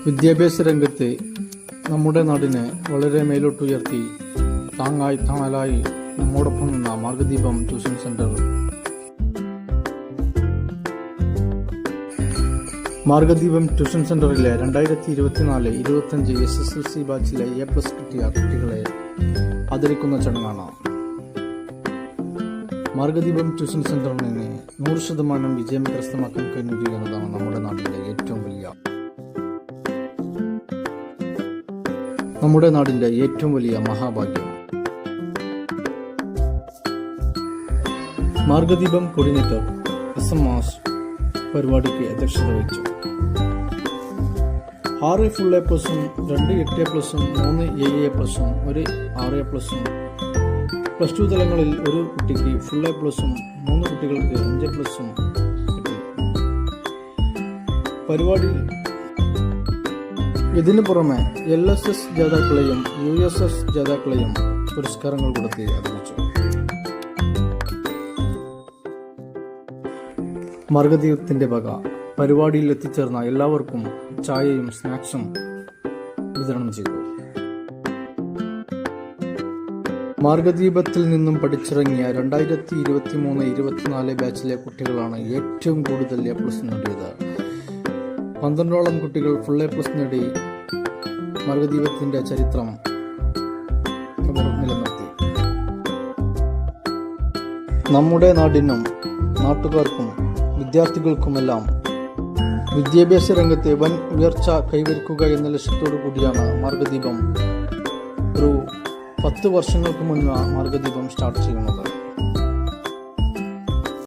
വിദ്യാഭ്യാസ രംഗത്ത് നമ്മുടെ നാടിനെ വളരെ മേലോട്ടുയർത്തി താങ്ങായി തണലായി നമ്മോടൊപ്പം നിന്ന മാർഗദീപം ട്യൂഷൻ സെന്റർ. മാർഗദീപം ട്യൂഷൻ സെന്ററിലെ 2024-25 SSLC ബാച്ചിലെ A+ കിട്ടിയ കുട്ടികളെ ആദരിക്കുന്ന ചടങ്ങാണ്. മാർഗദീപം ട്യൂഷൻ സെന്ററിന് 100% വിജയം കരസ്ഥമാക്കാൻ കഴിഞ്ഞു എന്നതാണ് നമ്മുടെ നാടിന്റെ ഏറ്റവും വലിയ മഹാഭാഗ്യം. മാർഗദീപം കോർഡിനേറ്റർ SM മാസ് പരിപാടിക്ക് അധ്യക്ഷത വഹിച്ചു. 6 full A+, 2 8A+, 3 AA+, 1 6A+, +2 തലങ്ങളിൽ ഒരു കുട്ടിക്ക് ഫുൾ A+, 3 കുട്ടികൾക്ക് 5A+ കിട്ടി. പരിപാടി ഇതിനു പുറമെ LSS ജേതാക്കളെയും USS ജേതാക്കളെയും പുരസ്കാരങ്ങൾ കൊടുത്ത് ആദരിച്ചു. മാർഗദീപത്തിന്റെ വക പരിപാടിയിൽ എത്തിച്ചേർന്ന എല്ലാവർക്കും ചായയും സ്നാക്സും വിതരണം ചെയ്തു. മാർഗദീപത്തിൽ നിന്നും പഠിച്ചിറങ്ങിയ 2023-24 ബാച്ചിലെ കുട്ടികളാണ് ഏറ്റവും കൂടുതൽ A+ നേടിയത്. 12ഓളം കുട്ടികൾ ഫുൾ A+ നേടി മാർഗദീപത്തിന്റെ ചരിത്രം നിലനിർത്തി. നമ്മുടെ നാടിനും നാട്ടുകാർക്കും വിദ്യാർത്ഥികൾക്കുമെല്ലാം വിദ്യാഭ്യാസ രംഗത്തെ വൻ ഉയർച്ച കൈവരിക്കുക എന്ന ലക്ഷ്യത്തോടു കൂടിയാണ് മാർഗദീപം ഒരു 10 വർഷങ്ങൾക്ക് മുൻപ് മാർഗദീപം സ്റ്റാർട്ട് ചെയ്യുന്നത്.